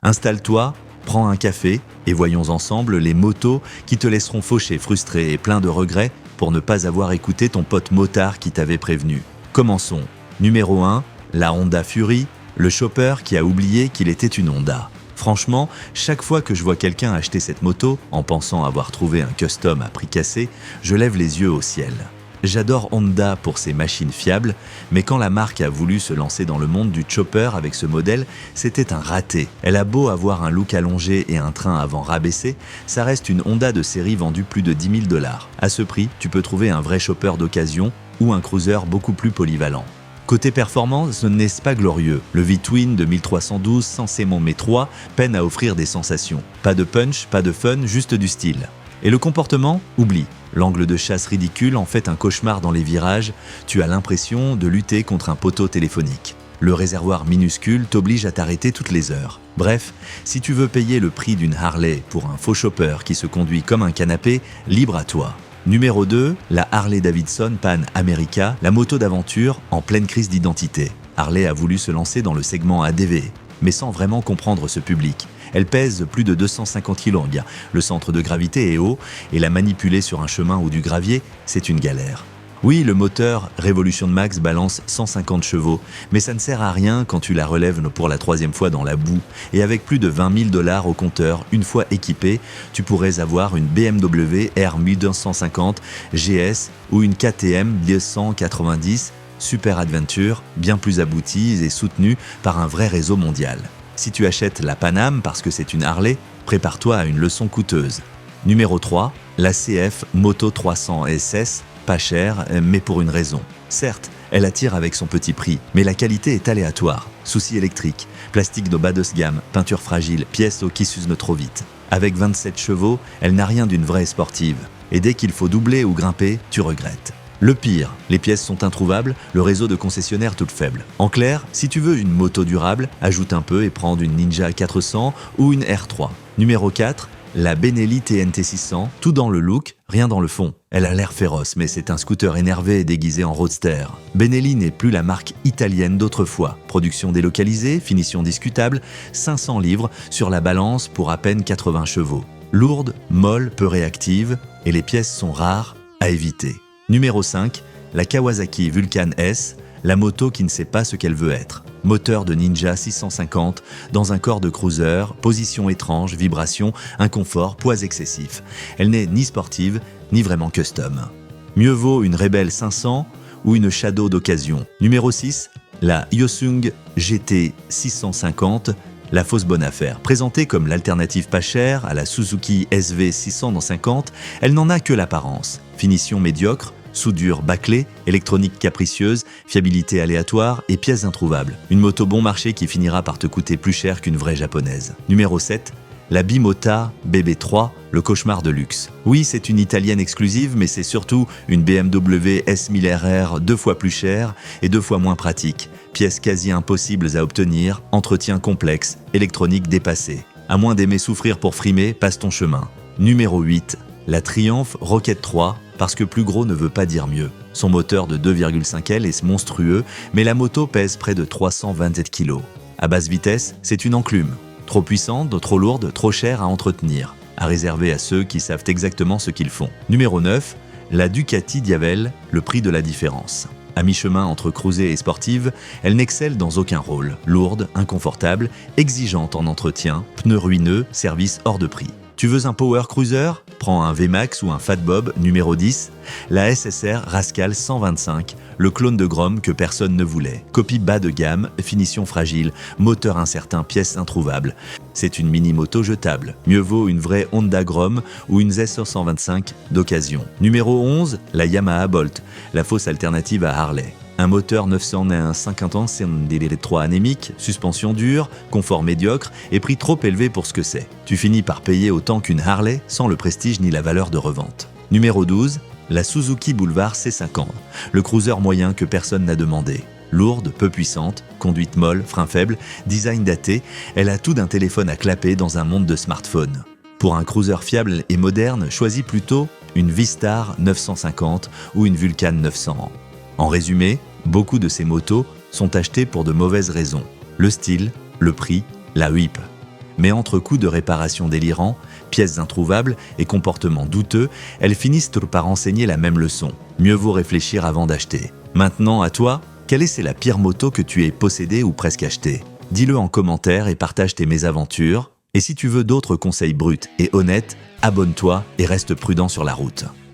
Installe-toi, prends un café et voyons ensemble les motos qui te laisseront faucher, frustré et plein de regrets pour ne pas avoir écouté ton pote motard qui t'avait prévenu. Commençons. Numéro 1, la Honda Fury, le chopper qui a oublié qu'il était une Honda. Franchement, chaque fois que je vois quelqu'un acheter cette moto, en pensant avoir trouvé un custom à prix cassé, je lève les yeux au ciel. J'adore Honda pour ses machines fiables, mais quand la marque a voulu se lancer dans le monde du chopper avec ce modèle, c'était un raté. Elle a beau avoir un look allongé et un train avant rabaissé, ça reste une Honda de série vendue plus de 10 000 $. À ce prix, tu peux trouver un vrai chopper d'occasion ou un cruiser beaucoup plus polyvalent. Côté performance, n'est-ce pas glorieux? Le V-Twin de 1312 censé Montmé 3 peine à offrir des sensations. Pas de punch, pas de fun, juste du style. Et le comportement? Oublie. L'angle de chasse ridicule en fait un cauchemar dans les virages, tu as l'impression de lutter contre un poteau téléphonique. Le réservoir minuscule t'oblige à t'arrêter toutes les heures. Bref, si tu veux payer le prix d'une Harley pour un faux chopper qui se conduit comme un canapé, libre à toi. Numéro 2, la Harley-Davidson Pan America, la moto d'aventure en pleine crise d'identité. Harley a voulu se lancer dans le segment ADV, mais sans vraiment comprendre ce public. Elle pèse plus de 250 kg, le centre de gravité est haut et la manipuler sur un chemin ou du gravier, c'est une galère. Oui, le moteur Revolution Max balance 150 chevaux, mais ça ne sert à rien quand tu la relèves pour la 3e fois dans la boue. Et avec plus de 20 000 $ au compteur, une fois équipé, tu pourrais avoir une BMW R1250 GS ou une KTM 290 Super Adventure, bien plus aboutie et soutenue par un vrai réseau mondial. Si tu achètes la Pan Am parce que c'est une Harley, prépare-toi à une leçon coûteuse. Numéro 3, la CF Moto 300 SS, pas chère, mais pour une raison. Certes, elle attire avec son petit prix, mais la qualité est aléatoire. Soucis électriques, plastique de bas de gamme, peinture fragile, pièces qui s'usent trop vite. Avec 27 chevaux, elle n'a rien d'une vraie sportive. Et dès qu'il faut doubler ou grimper, tu regrettes. Le pire, les pièces sont introuvables, le réseau de concessionnaires tout faible. En clair, si tu veux une moto durable, ajoute un peu et prends une Ninja 400 ou une R3. Numéro 4, la Benelli TNT 600, tout dans le look, rien dans le fond. Elle a l'air féroce, mais c'est un scooter énervé et déguisé en roadster. Benelli n'est plus la marque italienne d'autrefois. Production délocalisée, finition discutable, 500 livres sur la balance pour à peine 80 chevaux. Lourde, molle, peu réactive, et les pièces sont rares, à éviter. Numéro 5, la Kawasaki Vulcan S, la moto qui ne sait pas ce qu'elle veut être. Moteur de Ninja 650, dans un corps de cruiser, position étrange, vibration, inconfort, poids excessif. Elle n'est ni sportive, ni vraiment custom. Mieux vaut une Rebel 500 ou une Shadow d'occasion. Numéro 6, la Hyosung GT 650, la fausse bonne affaire. Présentée comme l'alternative pas chère à la Suzuki SV 650, elle n'en a que l'apparence. Finition médiocre, soudure bâclée, électronique capricieuse, fiabilité aléatoire et pièces introuvables. Une moto bon marché qui finira par te coûter plus cher qu'une vraie japonaise. Numéro 7, la Bimota BB3, le cauchemar de luxe. Oui, c'est une italienne exclusive, mais c'est surtout une BMW S1000RR 2 fois plus chère et 2 fois moins pratique. Pièces quasi impossibles à obtenir, entretien complexe, électronique dépassée. À moins d'aimer souffrir pour frimer, passe ton chemin. Numéro 8, la Triumph Rocket 3, parce que plus gros ne veut pas dire mieux. Son moteur de 2,5 L est monstrueux, mais la moto pèse près de 327 kg. À basse vitesse, c'est une enclume. Trop puissante, trop lourde, trop chère à entretenir. À réserver à ceux qui savent exactement ce qu'ils font. Numéro 9, la Ducati Diavel, le prix de la différence. À mi-chemin entre cruiser et sportive, elle n'excelle dans aucun rôle. Lourde, inconfortable, exigeante en entretien, pneus ruineux, service hors de prix. Tu veux un power cruiser? Prends un VMAX ou un Fat Bob numéro 10, la SSR Rascal 125, le clone de Grom que personne ne voulait. Copie bas de gamme, finition fragile, moteur incertain, pièces introuvables. C'est une mini-moto jetable. Mieux vaut une vraie Honda Grom ou une Z125 d'occasion. Numéro 11, la Yamaha Bolt, la fausse alternative à Harley. Un moteur 950 ans, c'est un délai 3 anémique, suspension dure, confort médiocre et prix trop élevé pour ce que c'est. Tu finis par payer autant qu'une Harley sans le prestige ni la valeur de revente. Numéro 12, la Suzuki Boulevard C50, le cruiser moyen que personne n'a demandé. Lourde, peu puissante, conduite molle, frein faible, design daté, elle a tout d'un téléphone à clapper dans un monde de smartphones. Pour un cruiser fiable et moderne, choisis plutôt une V-Star 950 ou une Vulcan 900. En résumé, beaucoup de ces motos sont achetées pour de mauvaises raisons. Le style, le prix, la whip. Mais entre coups de réparation délirants, pièces introuvables et comportements douteux, elles finissent par enseigner la même leçon. Mieux vaut réfléchir avant d'acheter. Maintenant, à toi, quelle est la pire moto que tu aies possédée ou presque achetée? Dis-le en commentaire et partage tes mésaventures. Et si tu veux d'autres conseils bruts et honnêtes, abonne-toi et reste prudent sur la route.